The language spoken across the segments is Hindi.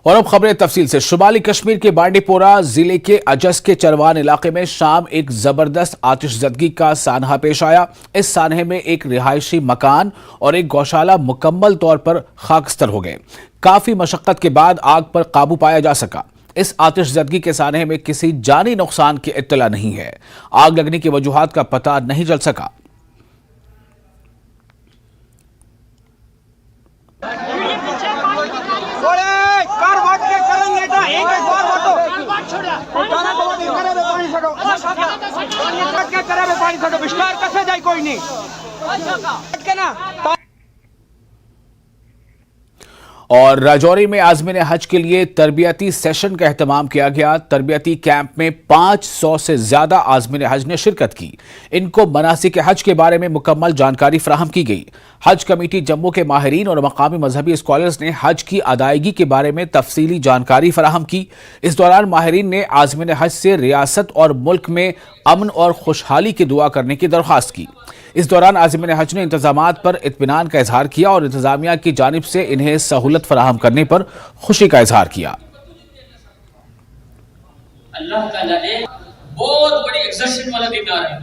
और अब खबरें तफसील से। शुमाली कश्मीर के बांडीपोरा जिले के अजस के चरवान इलाके में शाम एक जबरदस्त आतिशजदगी का सानहा पेश आया। इस सानहे में एक रिहायशी मकान और एक गौशाला मुकम्मल तौर पर खाकस्तर हो गए। काफी मशक्कत के बाद आग पर काबू पाया जा सका। इस आतिशजदगी के सानहे में किसी जानी नुकसान की इत्तला नहीं है। आग लगने की वजूहात का पता नहीं चल सका। कोई नहीं और राजौरी में आज़मीन हज के लिए तरबियती सेशन का एहतमाम किया गया। तरबियती कैंप में 500 से ज्यादा आज़मीन हज ने शिरकत की। इनको मनासिक हज के बारे में मुकम्मल जानकारी फराहम की गई। हज कमेटी जम्मू के माहिरीन और मकामी मजहबी स्कॉलर्स ने हज की अदायगी के बारे में तफसीली जानकारी फराहम की। इस दौरान माहिरीन ने आज़मीन हज से रियासत और मुल्क में अमन और खुशहाली की दुआ करने की दरख्वास्त की। इस दौरान आज़मीन हज ने इंतजामात पर इत्मीनान का इजहार किया और इंतजामिया की जानिब से इन्हें सहूलत फराहम करने पर खुशी का इजहार किया। अल्लाह ताला ने बहुत बड़ी एक्सर्शन वाला दिन आ रहा है।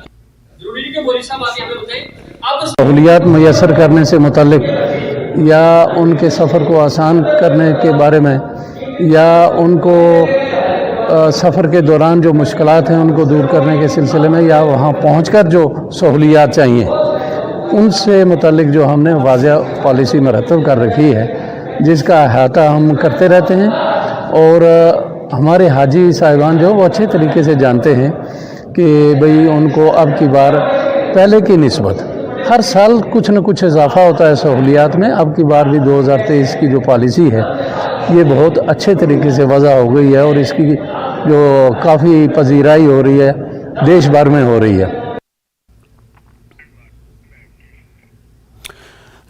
जरूरी नहीं कि मौलवी साहब आके हमें बताएं। अब सहूलियात मुयस्सर करने से मुतालिक या उनके सफ़र को आसान करने के बारे में या उनको सफ़र के दौरान जो मुश्किलात हैं उनको दूर करने के सिलसिले में या वहाँ पहुँचकर जो सहूलियात चाहिए उनसे मुतालिक जो हमने वाज़ेह पॉलिसी मरतब कर रखी है, जिसका अहाता हम करते रहते हैं। और हमारे हाजी साहिबान जो वो अच्छे तरीके से जानते हैं कि भाई उनको अब की बार पहले की निस्बत हर साल कुछ न कुछ इजाफा होता है सहूलियात में। अब की बार भी 2023 की जो पॉलिसी है ये बहुत अच्छे तरीके से वज़ा हो गई है और इसकी जो काफ़ी पजीराई हो रही है देश भर में हो रही है।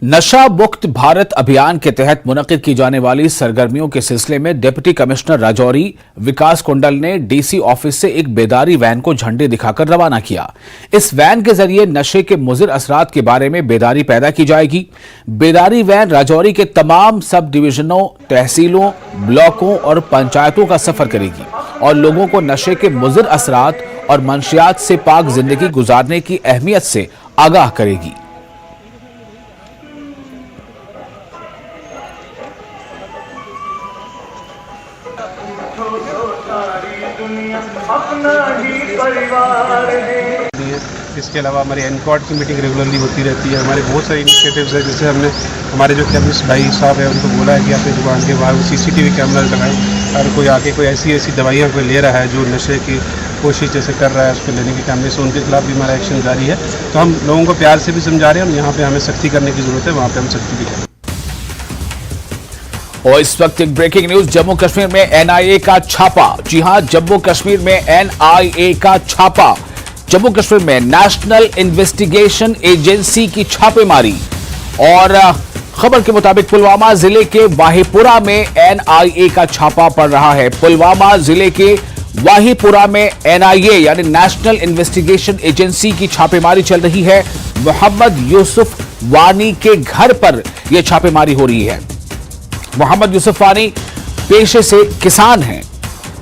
नशा मुक्त भारत अभियान के तहत मुनक्किद की जाने वाली सरगर्मियों के सिलसिले में डिप्टी कमिश्नर राजौरी विकास कुंडल ने डीसी ऑफिस से एक बेदारी वैन को झंडे दिखाकर रवाना किया। इस वैन के जरिए नशे के मुज़िर असरात के बारे में बेदारी पैदा की जाएगी। बेदारी वैन राजौरी के तमाम सब डिवीजनों, तहसीलों, ब्लॉकों और पंचायतों का सफर करेगी और लोगों को नशे के मुज़िर असरात और मंशियात से पाक जिंदगी गुजारने की अहमियत से आगाह करेगी। इसके अलावा हमारी एनकॉट की मीटिंग रेगुलरली होती रहती है। हमारे बहुत सारे इनिशिएटिव्स हैं, जैसे हमने हमारे जो केमिस्ट भाई साहब हैं उनको बोला है कि अपनी दुकान के बाहर CCTV कैमरा लगाएं और कोई आके कोई ऐसी दवाइयाँ कोई ले रहा है जो नशे की कोशिश जैसे कर रहा है उसको लेने के कैमरे से, उनके खिलाफ भी हमारा एक्शन जारी है। तो हम लोगों को प्यार से भी समझा रहे हैं और यहाँ पर हमें सख्ती करने की ज़रूरत है, वहाँ पर हम सख्ती भी करें। और इस वक्त एक ब्रेकिंग न्यूज, जम्मू कश्मीर में NIA का छापा। जी हां, जम्मू कश्मीर में NIA का छापा। जम्मू कश्मीर में नेशनल इन्वेस्टिगेशन एजेंसी की छापेमारी। और खबर के मुताबिक पुलवामा जिले के वाहीपुरा में NIA का छापा पड़ रहा है। पुलवामा जिले के वाहीपुरा में NIA यानी नेशनल इन्वेस्टिगेशन एजेंसी की छापेमारी चल रही है। मोहम्मद यूसुफ वानी के घर पर यह छापेमारी हो रही है। मोहम्मद यूसुफ वानी पेशे से किसान हैं।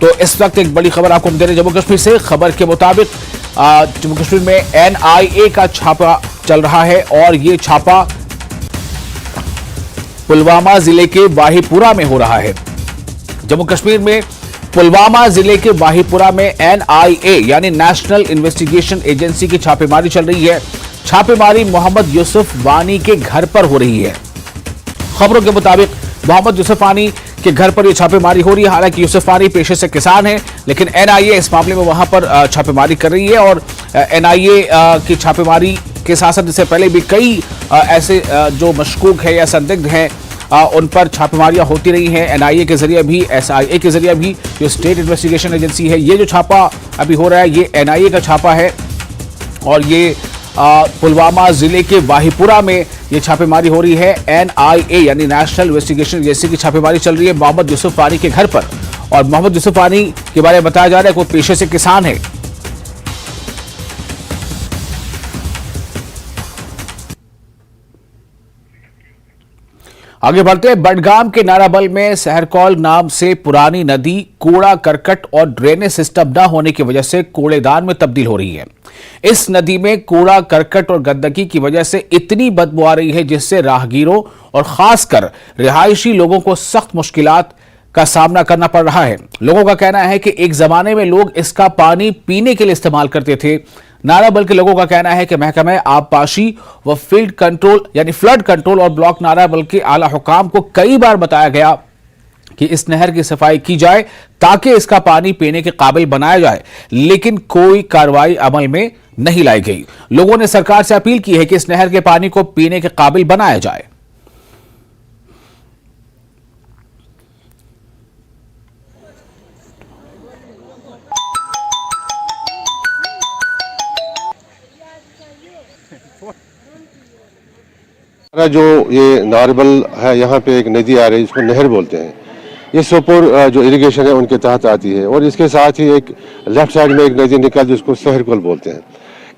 तो इस वक्त एक बड़ी खबर आपको हम दे रहे हैं जम्मू कश्मीर से। खबर के मुताबिक जम्मू कश्मीर में NIA का छापा चल रहा है और ये छापा पुलवामा जिले के वाहीपुरा में हो रहा है। जम्मू कश्मीर में पुलवामा जिले के वाहीपुरा में NIA यानी नेशनल इन्वेस्टिगेशन एजेंसी की छापेमारी चल रही है। छापेमारी मोहम्मद यूसुफ वानी के घर पर हो रही है। खबरों के मुताबिक मोहम्मद यूसुफ वानी के घर पर यह छापेमारी हो रही है। हालांकि यूसुफ वानी पेशे से किसान हैं, लेकिन NIA इस मामले में वहां पर छापेमारी कर रही है। और NIA की छापेमारी के साथ साथ इससे पहले भी कई ऐसे जो मशकूक है या संदिग्ध हैं उन पर छापेमारियां होती रही हैं। NIA के जरिए भी, SIA के जरिए भी, जो स्टेट इन्वेस्टिगेशन एजेंसी है। ये जो छापा अभी हो रहा है ये NIA का छापा है और ये पुलवामा जिले के वाहीपुरा में ये छापेमारी हो रही है। NIA यानी नेशनल इन्वेस्टिगेशन एजेंसी की छापेमारी चल रही है मोहम्मद यूसुफ वानी के घर पर। और मोहम्मद यूसुफ वानी के बारे में बताया जा रहा है कि वो पेशे से किसान है। आगे बढ़ते हैं। बडगाम के नाराबल में सहरकौल नाम से पुरानी नदी कूड़ा करकट और ड्रेनेज सिस्टम न होने की वजह से कूड़ेदान में तब्दील हो रही है। इस नदी में कूड़ा करकट और गंदगी की वजह से इतनी बदबू आ रही है जिससे राहगीरों और खासकर रिहायशी लोगों को सख्त मुश्किलात का सामना करना पड़ रहा है। लोगों का कहना है कि एक जमाने में लोग इसका पानी पीने के लिए इस्तेमाल करते थे। नाराबल के लोगों का कहना है कि महकमा आबपाशी व फील्ड कंट्रोल यानी फ्लड कंट्रोल और ब्लॉक नाराबल के आला हुकाम को कई बार बताया गया कि इस नहर की सफाई की जाए ताकि इसका पानी पीने के काबिल बनाया जाए, लेकिन कोई कार्रवाई अमल में नहीं लाई गई। लोगों ने सरकार से अपील की है कि इस नहर के पानी को पीने के काबिल बनाया जाए। जो ये नारबल है, यहाँ पे एक नदी आ रही है, इसको नहर बोलते हैं। ये सोपोर जो इरिगेशन है उनके तहत आती है और इसके साथ ही एक लेफ्ट साइड में एक नदी निकलती है जिसको सहरकौल बोलते हैं।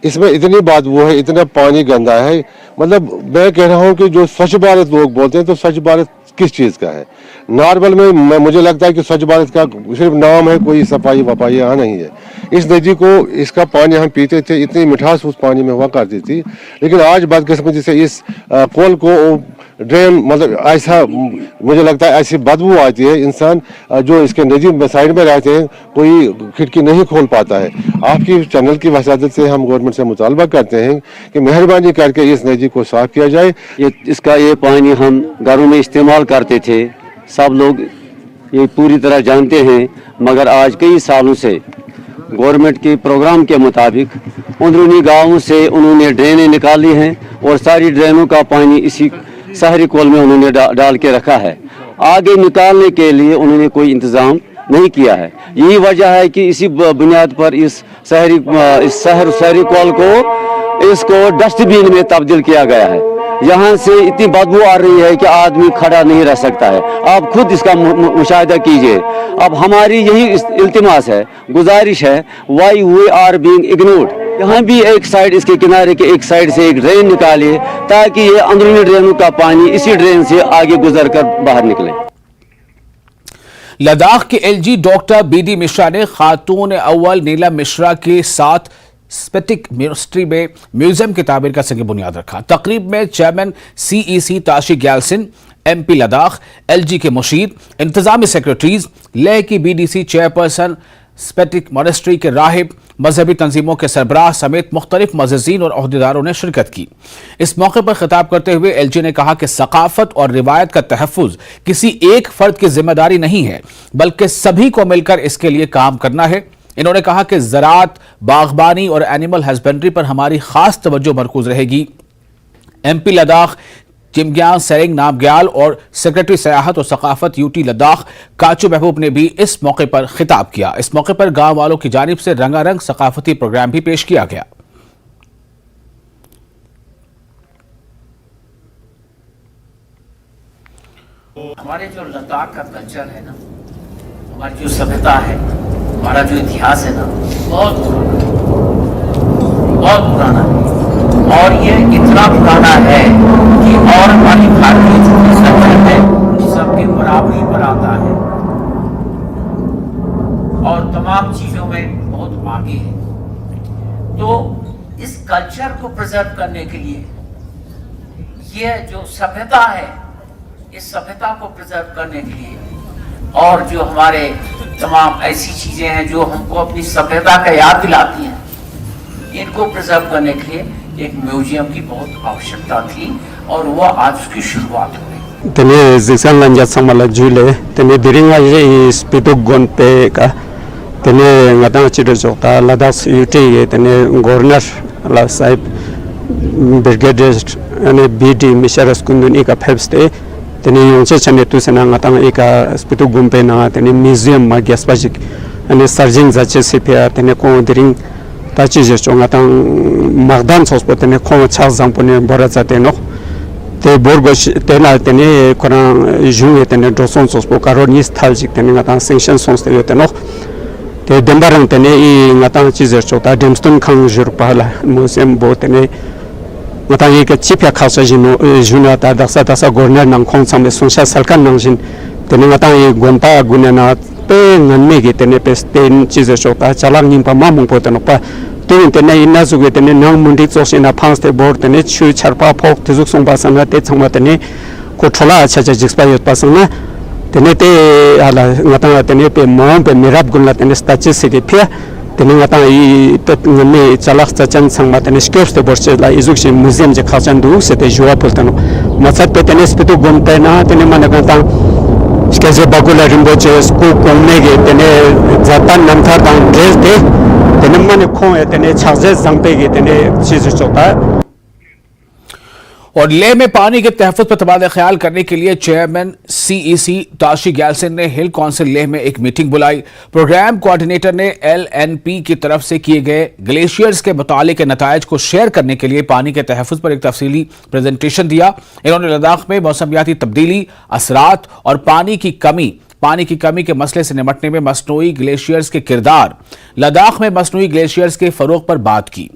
इसमें इतनी बदबू है, इतना पानी गंदा है। मतलब मैं कह रहा हूँ कि जो स्वच्छ भारत लोग बोलते हैं तो स्वच्छ भारत किस चीज़ का है? नारबल में मुझे लगता है कि स्वच्छ भारत का सिर्फ नाम है, कोई सफाई वफाई यहाँ नहीं है। इस नदी को, इसका पानी हम पीते थे, इतनी मिठास उस पानी में हुआ करती थी, लेकिन आज बदकिस्मती से इस कोल को ड्रेन मतलब ऐसा मुझे लगता है ऐसी बदबू आती है, इंसान जो इसके नदी साइड में रहते हैं कोई खिड़की नहीं खोल पाता है। आपकी चैनल की वसादत से हम गवर्नमेंट से मुतालबा करते हैं कि मेहरबानी करके इस नदी को साफ किया जाए। ये पानी हम घरों में इस्तेमाल करते थे, सब लोग ये पूरी तरह जानते हैं, मगर आज कई सालों से गवर्नमेंट के प्रोग्राम के मुताबिक अंदरूनी गांवों से उन्होंने ड्रेनें निकाली हैं और सारी ड्रेनों का पानी इसी सहरकौल में उन्होंने डाल के रखा है। आगे निकालने के लिए उन्होंने कोई इंतज़ाम नहीं किया है। यही वजह है कि इसी बुनियाद पर इस सहरकौल को इसको डस्टबिन में तब्दील किया गया है। यहाँ से इतनी बदबू आ रही है कि आदमी खड़ा नहीं रह सकता है। आप खुद इसका मुशाहिदा कीजिए। अब हमारी यही इल्तिमास है, गुजारिश है, why we are being ignored. यहाँ भी एक साइड, इसके किनारे के एक साइड से एक ड्रेन निकालिए ताकि ये अंदरूनी ड्रेनों का पानी इसी ड्रेन से आगे गुजर कर बाहर निकले। लद्दाख के एलजी डॉक्टर बीडी मिश्रा ने खातून अव्वल नीलम मिश्रा के साथ स्पेटिक मिनिस्ट्री में म्यूजियम की तामीर का संग बुनियाद रखा। तकरीब में chairman CEC Tashi Gyalsin, MP Ladakh, LG के मुशीर, इंतजामी सेक्रेटरीज, लेह की बीडीसी चेयरपर्सन, स्पेटिक मॉनेस्ट्री के राहिब, मजहबी तंजीमों के सरबराह समेत मुख्तलिफ मज़ीज़ीन और ओहदेदारों ने शिरकत की। इस मौके पर खिताब करते हुए एलजी ने कहा कि सकाफत और रिवायत का तहफ़्फ़ुज़ किसी एक फर्द की जिम्मेदारी नहीं है, बल्कि सभी को मिलकर इसके लिए काम करना है। इन्होंने कहा कि ज़राअत, बागबानी और एनिमल हस्बेंड्री पर हमारी खास तवज्जो मरकूज रहेगी। एमपी लद्दाख जिमग्याल सेरिंग नामग्याल और सेक्रेटरी सयाहत और सकाफत यूटी लद्दाख काचू महबूब ने भी इस मौके पर खिताब किया। इस मौके पर गांव वालों की जानिब से रंगारंग सकाफती प्रोग्राम भी पेश किया गया। हमारे जो लद्दाख का कल्चर है ना, हमारी जो सभ्यता है, हमारा जो इतिहास है ना, बहुत पुराना है। और ये इतना पुराना है कि और हमारी भारतीय जो संस्कृति है सबके बराबरी पर आता है और तमाम चीजों में बहुत आगे है। तो इस कल्चर को प्रिजर्व करने के लिए ये जो सभ्यता है, इस सभ्यता को प्रिजर्व करने के लिए और जो हमारे तमाम ऐसी चीजें हैं जो हमको अपनी सभ्यता का याद दिलाती हैं, इनको प्रिजर्व करने के लिए एक म्यूजियम की बहुत आवश्यकता थी और वो आज उसकी शुरुआत हो गई। तने जिक्सन लंजा समला जुले तने दिरिंगा ये स्पितुक गोन पे का तने ngata चिडो जोता लद्दाख यूटी ये तने गवर्नर ला साहिब ब्रिगेडियर ने बीडी मिशरस कुंदुनी का फेब्सते तने योंचे चने तु सेना ngata एका स्पितुक गोन पे ना तने म्यूजियम मा गेस्पाजिक ने सर्जिंग जाचे सिपिया तने को दिरिंग ताची जे चोंगा तां magdan sospot ne khong chak zampone bora chate no te borgosh tena tene kora ju tene doson sospo karoni stalzik tene ngata sanction sons te no te dembarang tene I ngata chizer chota demston khang jur pala musem bo tene ngata ye ke chipya khasa jino juna ta daksa gorner nang khong sam sunsa salkan nang jin tene ngata ye gonta gunena pe nganme ge tene pe sten chize chota chalang nim pa mamung po tano pa to tene inna zuge tene nang mundi chosina phanste board tene chu charpa phok tuzuk song ba sanga te changma tene ko thola cha jixpa yot pasanga tene te ala ngata tene pe mom pe mirab gunla tene stache se ke phia tene ngata I te ngame chalak chachan sangma tene skills te borche la izuk shi museum je khachan du se te jua poltano machat pe tene spetu gomte na tene mana gata skeze bagula rimboche sku komnege tene jatan namthar dang dress de tene mane khon tene chhaje zangpe ge tene चीज चौथा और लेह में पानी के तहफ़्फ़ुज़ पर तबादला ख्याल करने के लिए चेयरमैन CEC ताशी गैलसन ने हिल काउंसिल लेह में एक मीटिंग बुलाई। प्रोग्राम कोऑर्डिनेटर ने LNP की तरफ से किए गए ग्लेशियर्स के मुतालिक के नतायज को शेयर करने के लिए पानी के तहफ़्फ़ुज़ पर एक तफसीली प्रेजेंटेशन दिया। इन्होंने लद्दाख में मौसमियाती तब्दीली, असरात और पानी की कमी के मसले से निपटने में मसनूई ग्लेशियर्स के किरदार, लद्दाख में मसनूई ग्लेशियर्स के फरोग पर बात की।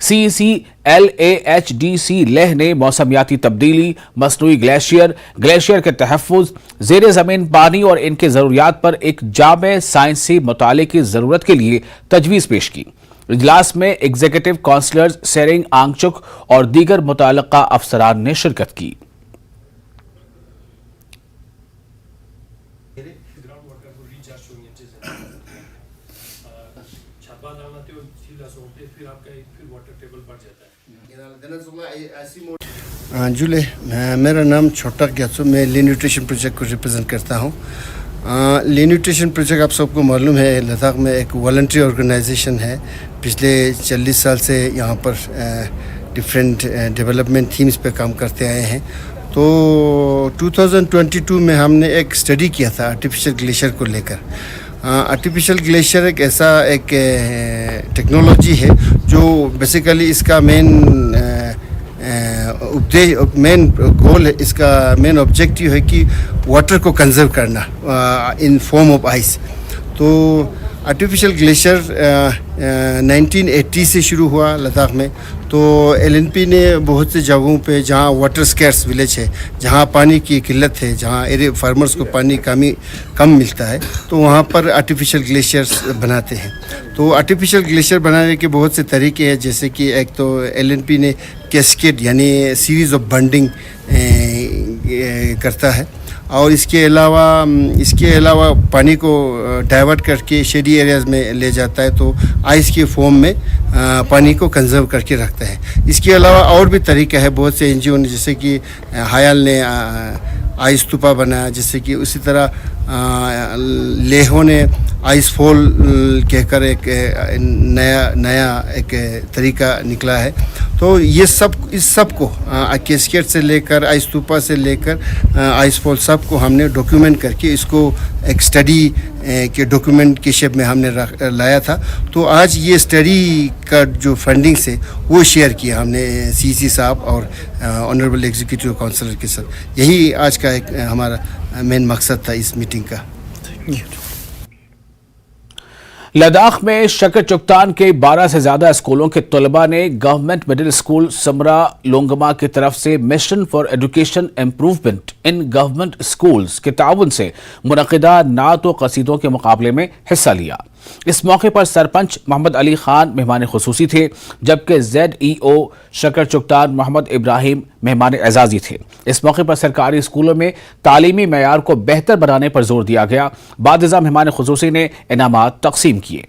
CEC LAHDC लेह ने मौसमियाती तब्दीली, मसनूई ग्लेशियर के तहफ़्फ़ुज़, ज़ेरे ज़मीन पानी और इनके ज़रूरियात पर एक जामे साइंसी मुताले की ज़रूरत के लिए तजवीज़ पेश की। इजलास में एग्जीक्यूटिव काउंसलर्स सेरिंग आंगचुक और दीगर मुताल्लिक़ा अफसरान ने शिरकत की। जुले मेरा नाम छोटा ग्यासो, मैं ली न्यूट्रिशन प्रोजेक्ट को रिप्रेजेंट करता हूँ। ली न्यूट्रिशन प्रोजेक्ट आप सबको मालूम है लद्दाख में एक वॉलंटरी ऑर्गेनाइजेशन है। पिछले 40 साल से यहाँ पर डिफरेंट डेवलपमेंट थीम्स पे काम करते आए हैं। तो 2022 में हमने एक स्टडी किया था आर्टिफिशियल ग्लेशियर को लेकर। आर्टिफिशियल ग्लेशियर एक ऐसा एक टेक्नोलॉजी है जो बेसिकली इसका मेन गोल है, इसका मेन ऑब्जेक्टिव है कि वाटर को कंजर्व करना इन फॉर्म ऑफ आइस। तो आर्टिफिशियल ग्लेशियर 1980 से शुरू हुआ लद्दाख में। तो LNP ने बहुत से जगहों पे जहाँ वाटर स्कैर्स विलेज है, जहाँ पानी की किल्लत है, जहाँ एरिया फार्मर्स को पानी कम मिलता है, तो वहाँ पर आर्टिफिशियल ग्लेशियर्स बनाते हैं। तो आर्टिफिशियल ग्लेशियर बनाने के बहुत से तरीके हैं, जैसे कि एक तो LNP ने कैस्केड यानी सीरीज़ ऑफ बंडिंग करता है, और इसके अलावा पानी को डाइवर्ट करके शेडी एरियाज़ में ले जाता है, तो आइस के फॉर्म में पानी को कंजर्व करके रखता है। इसके अलावा और भी तरीका है, बहुत से NGO ने, जैसे कि हायल ने आइस स्तूपा बनाया, जैसे कि उसी तरह लेहो ने आइस फॉल कहकर एक नया एक तरीका निकला है। तो ये इस सब को कैस्केड से लेकर आइस स्तूपा से लेकर आइस फॉल सब को हमने डॉक्यूमेंट करके इसको एक स्टडी के डॉक्यूमेंट के शेप में हमने लाया था। तो आज ये स्टडी का जो फंडिंग से वो शेयर किया हमने CEC साहब और ऑनरेबल एग्जीक्यूटिव काउंसलर के साथ। यही आज का एक हमारा मेन मकसद था इस मीटिंग का। लद्दाख में शकर चुगतान के 12 से ज्यादा स्कूलों के तलबा ने गवर्नमेंट मिडिल स्कूल समरा लोंगमा की तरफ से mission for education improvement in government schools के ताउन से मुनक़िदा नात व कसीदों के मुकाबले में हिस्सा लिया। इस मौके पर सरपंच मोहम्मद अली खान मेहमान खुसूसी थे, जबकि ZEO शकर चुगतान मोहम्मद इब्राहिम मेहमान एजाजी थे। इस मौके पर सरकारी स्कूलों में तालीमी मयार को बेहतर बनाने पर जोर दिया गया। बादशाह मेहमान खुसूसी ने इनामात तकसीम किए।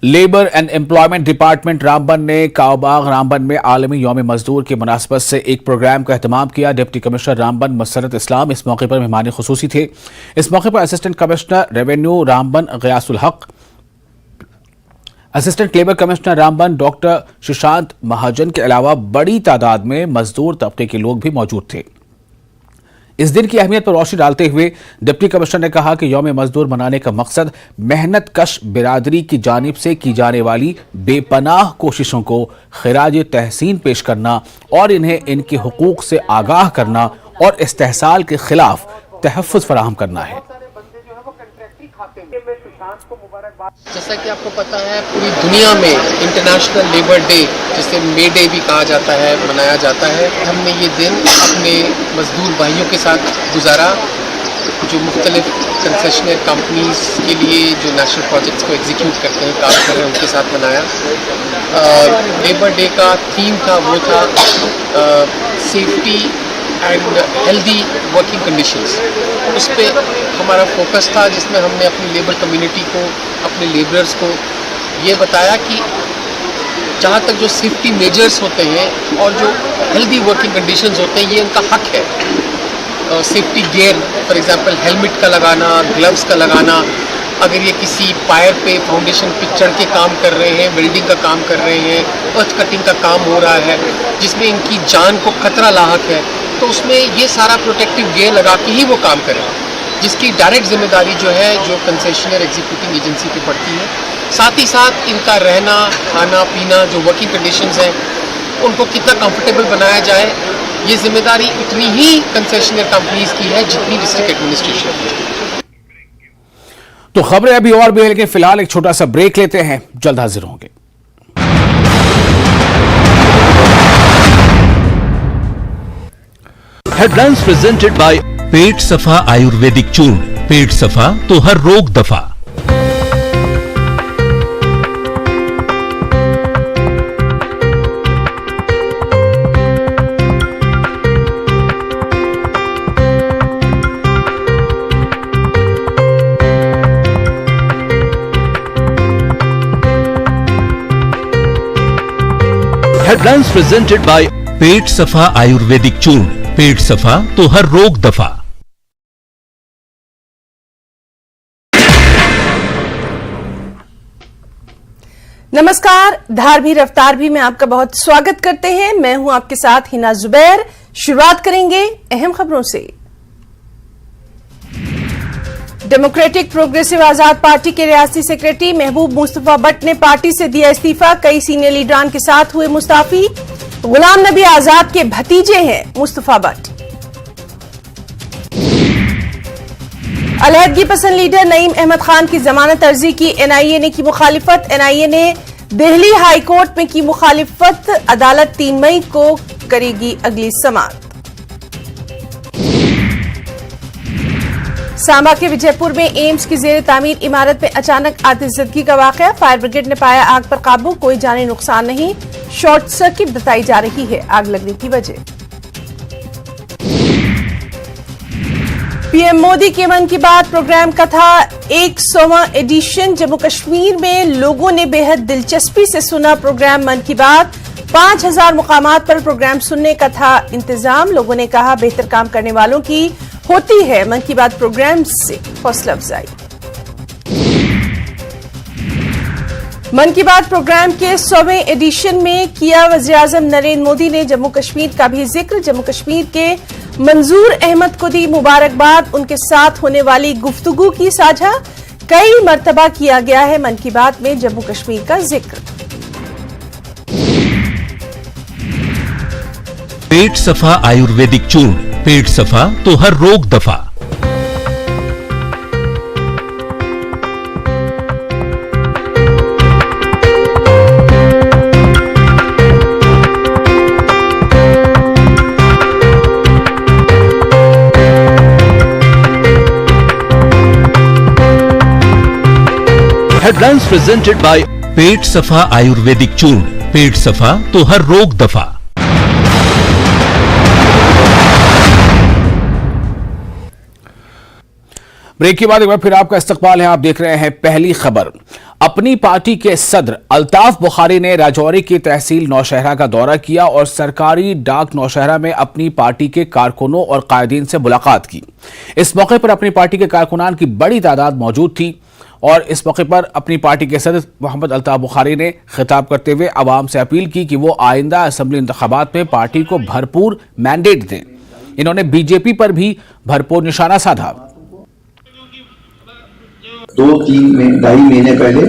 Labour and employment department Ramban ने काओबाग रामबन में आलमी यौम मजदूर की मुनासबत से एक प्रोग्राम का एहतमाम किया। डिप्टी कमिश्नर रामबन मसरत इस्लाम इस मौके पर मेहमान खुसूसी थे। इस मौके पर assistant commissioner revenue Ramban Ghayasul Haq, assistant labour commissioner Ramban doctor Sushant Mahajan के अलावा बड़ी तादाद में मजदूर तबके के लोग भी मौजूद थे। इस दिन की अहमियत पर रोशनी डालते हुए डिप्टी कमिश्नर ने कहा कि यौम मजदूर मनाने का मकसद मेहनत कश बिरादरी की जानिब से की जाने वाली बेपनाह कोशिशों को खिराज तहसीन पेश करना और इन्हें इनके हुकूक से आगाह करना और इस्तेहसाल के खिलाफ तहफ़्फ़ुज़ फराहम करना है। जैसा कि आपको पता है, पूरी दुनिया में इंटरनेशनल लेबर डे, जिसे मे डे भी कहा जाता है, मनाया जाता है। हमने ये दिन अपने मजदूर भाइयों के साथ गुजारा, जो मुख्तलिफ कंसेशनर कंपनीज के लिए जो नेशनल प्रोजेक्ट्स को एग्जीक्यूट करते हैं, काम कर रहे हैं, उनके साथ मनाया। लेबर डे का थीम था, वो था safety and healthy working conditions. उस पर हमारा फोकस था, जिसमें हमने अपनी लेबर कम्युनिटी को, अपने लेबरर्स को ये बताया कि जहाँ तक जो सेफ्टी मेजर्स होते हैं और जो हेल्दी वर्किंग कंडीशंस होते हैं, ये उनका हक है। Safety gear, for example helmet का लगाना, ग्लव्स का लगाना, अगर ये किसी पायर पे फाउंडेशन पे चढ़ के काम कर रहे हैं, वेल्डिंग का काम कर रहे हैं, अर्थ कटिंग का काम हो रहा है, जिसमें इनकी जान को खतरा लाहक है, तो उसमें ये सारा प्रोटेक्टिव गियर लगा के ही वो काम करें, जिसकी डायरेक्ट जिम्मेदारी जो है जो कंसेशनर एग्जीक्यूटिंग एजेंसी पे पड़ती है। साथ ही साथ इनका रहना, खाना पीना, जो वर्किंग कंडीशंस हैं, उनको कितना कंफर्टेबल बनाया जाए, ये जिम्मेदारी उतनी ही कंसेशनर कंपनीज की है जितनी डिस्ट्रिक्ट एडमिनिस्ट्रेशन की है। तो खबरें अभी और भी है, लेकिन फिलहाल एक छोटा सा ब्रेक लेते हैं, जल्द हाजिर होंगे। हेडलाइंस प्रेजेंटेड बाय पेट सफा आयुर्वेदिक चूर्ण। पेट सफा तो हर रोग दफा। हेडलाइंस प्रेजेंटेड बाय पेट सफा आयुर्वेदिक चूर्ण। पेट सफा तो हर रोग दफा। नमस्कार, धार भी रफ्तार भी में आपका बहुत स्वागत करते हैं। मैं हूं आपके साथ हिना जुबैर। शुरुआत करेंगे अहम खबरों से। डेमोक्रेटिक प्रोग्रेसिव आजाद पार्टी के रियासती सेक्रेटरी महबूब मुस्तफा भट्ट ने पार्टी से दिया इस्तीफा। कई सीनियर लीडरान के साथ हुए मुस्ताफी। गुलाम नबी आजाद के भतीजे हैं मुस्तफा भट्ट। अलहदगी पसंद लीडर नईम अहमद खान की जमानत अर्जी की एनआईए ने की मुखालिफत। एनआईए ने दिल्ली हाई कोर्ट में की मुखालिफत। अदालत 3 मई को करेगी अगली समाअत। सांबा के विजयपुर में एम्स की जेर तामीर इमारत में अचानक आतिशबाजी का वाकया। फायर ब्रिगेड ने पाया आग पर काबू। कोई जानी नुकसान नहीं। शॉर्ट सर्किट बताई जा रही है आग लगने की वजह। पीएम मोदी के मन की बात प्रोग्राम का था 100वां एडिशन। जम्मू कश्मीर में लोगों ने बेहद दिलचस्पी से सुना प्रोग्राम मन की बात। 5000 मुकामात पर प्रोग्राम सुनने का था इंतजाम। लोगों ने कहा बेहतर काम करने वालों की होती है मन की बात प्रोग्राम से हौसला अफजाई। मन की बात प्रोग्राम के 100वें एडिशन में किया वज़ीर-ए-आज़म नरेंद्र मोदी ने जम्मू कश्मीर का भी जिक्र। जम्मू कश्मीर के मंजूर अहमद को दी मुबारकबाद। उनके साथ होने वाली गुफ्तगू की साझा। कई मर्तबा किया गया है मन की बात में जम्मू कश्मीर का जिक्र। पेट सफा आयुर्वेदिक चूर्ण। पेट सफा तो हर रोग दफा। हेडलाइंस प्रेजेंटेड बाय पेट सफा आयुर्वेदिक चूर्ण। पेट सफा तो हर रोग दफा। ब्रेक के बाद एक बार फिर आपका इस्तकबाल है। आप देख रहे हैं पहली खबर। अपनी पार्टी के सदर अल्ताफ बुखारी ने राजौरी की तहसील नौशहरा का दौरा किया और सरकारी डाक नौशहरा में अपनी पार्टी के कारकुनों और कायदीन से मुलाकात की। इस मौके पर अपनी पार्टी के कारकुनान की बड़ी तादाद मौजूद थी और इस मौके पर अपनी पार्टी के सदर मोहम्मद अल्ताफ बुखारी ने खिताब करते हुए आवाम से अपील की कि वो आइंदा असेंबली इंतखाबात में पार्टी को भरपूर मैंडेट दें। इन्होंने बीजेपी पर भी भरपूर निशाना साधा। 2-3 महीने पहले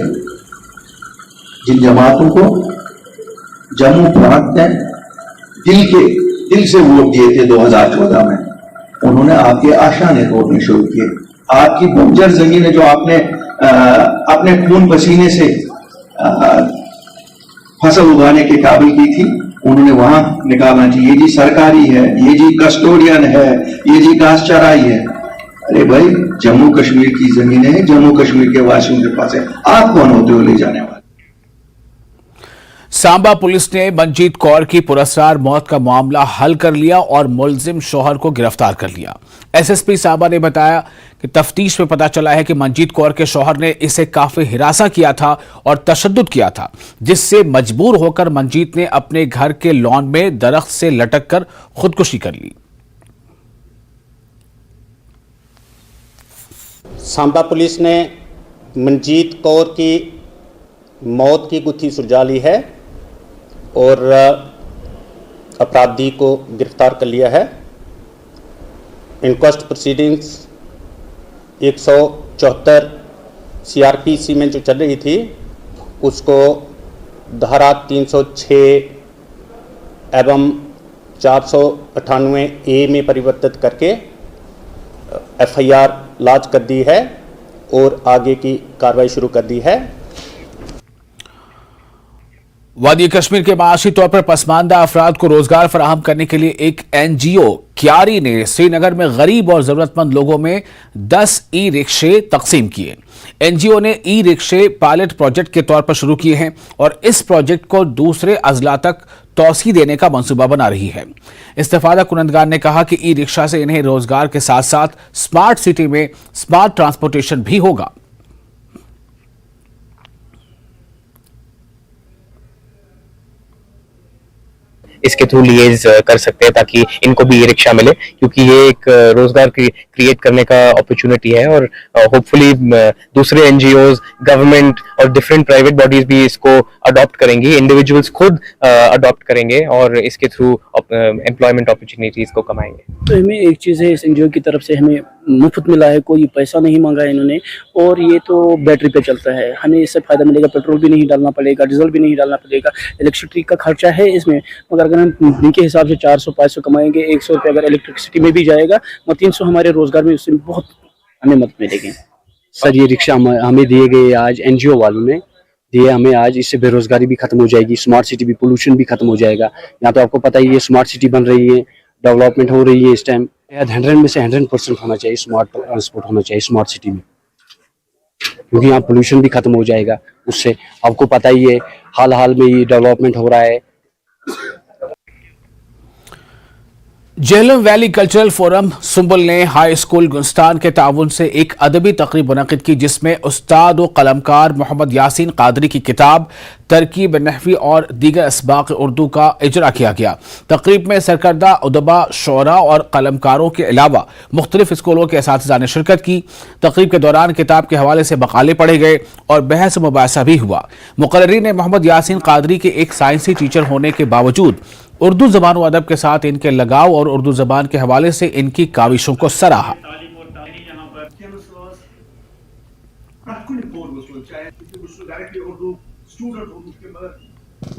जिन जमातों को जम्मू प्रांत ने दिल से वोट दिए थे 2014 में, उन्होंने आपके आशाने तोड़ने शुरू किए। आपकी बंजर जमीनें जो आपने अपने खून पसीने से फसल उगाने के काबिल की थी, उन्होंने वहां निकालना चाहिए। ये जी सरकारी है, ये जी कस्टोडियन है, ये जी घास चराई है। अरे भाई, जम्मू कश्मीर की जमीनें हैं, जम्मू कश्मीर के वासियों के पास है। आप कौन होते हो ले जाने वाले? सांबा पुलिस ने मंजीत कौर की पुरस्कार मौत का मामला हल कर लिया और मुलजिम शौहर को गिरफ्तार कर लिया। एसएसपी सांबा ने बताया कि तफ्तीश में पता चला है कि मंजीत कौर के शौहर ने इसे काफी हिरासा किया था और तशद्दुद किया था, जिससे मजबूर होकर मंजीत ने अपने घर के लॉन में दरख्त से लटक कर खुदकुशी कर ली। सांबा पुलिस ने मंजीत कौर की मौत की गुत्थी सुलझा ली है और अपराधी को गिरफ्तार कर लिया है। इंक्वेस्ट प्रोसीडिंग्स 174 सीआरपीसी में जो चल रही थी उसको धारा 306 एवं 498 ए में परिवर्तित करके एफआईआर लॉन्च कर दी है और आगे की कार्रवाई शुरू कर दी है। वादी कश्मीर के माशी तौर पर पसमानदा अफराद को रोजगार फराहम करने के लिए एक एनजीओ क्यारी ने श्रीनगर में गरीब और जरूरतमंद लोगों में 10 ई रिक्शे तकसीम किए। एनजीओ ने ई रिक्शे पायलट प्रोजेक्ट के तौर पर शुरू किए हैं और इस प्रोजेक्ट को दूसरे अजला तक तौसी देने का मंसूबा बना रही है। इस्तेफादा कुनंदगार ने कहा कि ई रिक्शा से इन्हें रोजगार के साथ साथ स्मार्ट सिटी में स्मार्ट ट्रांसपोर्टेशन भी होगा। इसके थ्रू लिएज कर सकते हैं ताकि इनको भी ये रिक्शा मिले, क्योंकि ये एक रोजगार क्रिएट करने का अपॉर्चुनिटी है और होपफुली दूसरे एनजीओज, गवर्नमेंट और डिफरेंट प्राइवेट बॉडीज भी इसको अडॉप्ट करेंगी, इंडिविजुअल्स खुद अडॉप्ट करेंगे और इसके थ्रू एम्प्लॉयमेंट अपॉर्चुनिटीज को कमाएंगे। तो हमें एक चीज़ है, इस एनजीओ की तरफ से हमें मुफ्त मिला है, कोई पैसा नहीं मांगा है इन्होंने, और ये तो बैटरी पे चलता है। हमें इससे फ़ायदा मिलेगा, पेट्रोल भी नहीं डालना पड़ेगा, डीजल भी नहीं डालना पड़ेगा, इलेक्ट्रिसिटी का खर्चा है इसमें, मगर अगर हम दिन के हिसाब से 400-500 कमाएंगे, 100 रुपये अगर इलेक्ट्रिसिटी में भी जाएगा, 300 हमारे रोजगार में, उससे बहुत हमें मदद मिलेगी। सर, ये रिक्शा हमें दिए गए आज एनजीओ वालों ने दिए हमें आज, इससे बेरोजगारी भी खत्म हो जाएगी, स्मार्ट सिटी भी, पोल्यूशन भी खत्म हो जाएगा। यहाँ तो आपको पता ही है स्मार्ट सिटी बन रही है, डेवलपमेंट हो रही है इस टाइम। 100 में से 100% होना चाहिए स्मार्ट ट्रांसपोर्ट होना चाहिए स्मार्ट सिटी में, क्योंकि यहाँ पोल्यूशन भी खत्म हो जाएगा उससे। आपको पता ही है हाल में ये डेवलपमेंट हो रहा है। Jhelum valley cultural forum Sumbal ने हाई स्कूल गुलस्तान के ताउन से एक अदबी तकरीब मुनक़िद की, जिसमें उस्ताद व कलमकार मोहम्मद यासीन कादरी की किताब तरकीब नहवी और दीगर असबाक़ उर्दू का इजरा किया गया। तकरीब में सरकर्दा उदबा, शोरा और कलमकारों के अलावा मुख्तलिफ स्कूलों के असातिज़ा ने शिरकत की। तकरीब के दौरान किताब के हवाले से मकाले पढ़े गए और बहस मुबाहिसा भी हुआ। मुक़र्रिरीन ने मोहम्मद यासीन कादरी के एक साइंसी टीचर होने के बावजूद उर्दू ज़बान व अदब के साथ इनके लगाव और उर्दू ज़बान के हवाले से इनकी काविशों को सराहा।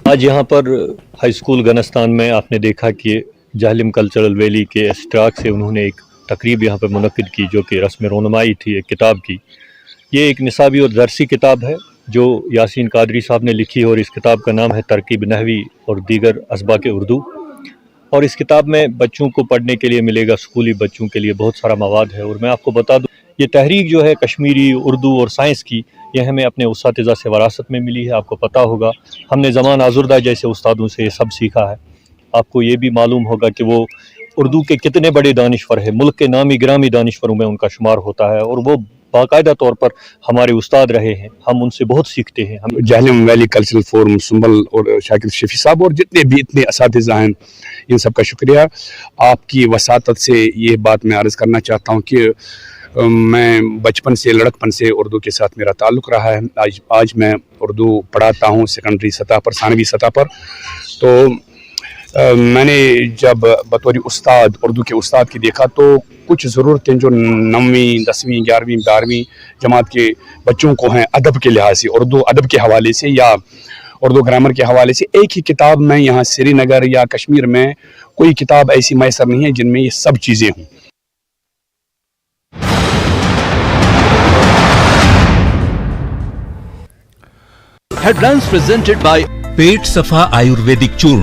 आज यहाँ पर हाई स्कूल गनस्तान में आपने देखा कि जाहलिम कल्चरल वैली के इश्तराक से उन्होंने एक तकरीब यहाँ पर मुनक़िद की, जो कि रस्म रोनुमाई थी एक किताब की। ये एक निसाबी और दरसी किताब है जो यासीन कादरी साहब ने लिखी है और इस किताब का नाम है तरकीब नहवी और दीगर असबाक़ उर्दू। और इस किताब में बच्चों को पढ़ने के लिए मिलेगा, स्कूली बच्चों के लिए बहुत सारा मवाद है। और मैं आपको बता दूं, ये तहरीक जो है कश्मीरी उर्दू और साइंस की, यह हमें अपने उस्तातिज़ा से वरासत में मिली है। आपको पता होगा हमने ज़मान आजुर्दा जैसे उस्तादों से ये सब सीखा है। आपको ये भी मालूम होगा कि वो उर्दू के कितने बड़े दानिश्वर हैं, मुल्क के नामी गिरामी दानिश्वरों में उनका शुमार होता है और वो बाकायदा तौर पर हमारे उस्ताद रहे हैं, हम उनसे बहुत सीखते हैं। हम जाहलिम वैली कल्चरल फोरम सुंबल और शाकिर शफी साहब और जितने भी इतने असातिज़ा हैं, इन सब का शुक्रिया। आपकी वसातत से ये बात मैं अर्ज़ करना चाहता हूँ कि मैं बचपन से, लड़कपन से उर्दू के साथ मेरा ताल्लुक़ रहा है। आज मैं उर्दू पढ़ाता हूँ सेकेंडरी सतह पर, सानवी सतह पर। तो मैंने जब बतौर उस्ताद, उर्दू के उस्ताद की देखा, तो कुछ ज़रूरतें जो 9वीं, 10वीं, 11वीं, 12वीं जमात के बच्चों को हैं अदब के लिहाज से, उर्दू अदब के हवाले से या उर्दू ग्रामर के हवाले से, एक ही किताब में यहाँ श्रीनगर या कश्मीर में कोई किताब ऐसी मैसर नहीं है जिनमें ये सब चीज़ें हों। हेडलाइंस प्रेजेंटेड बाय पेट सफा आयुर्वेदिक चूर्ण।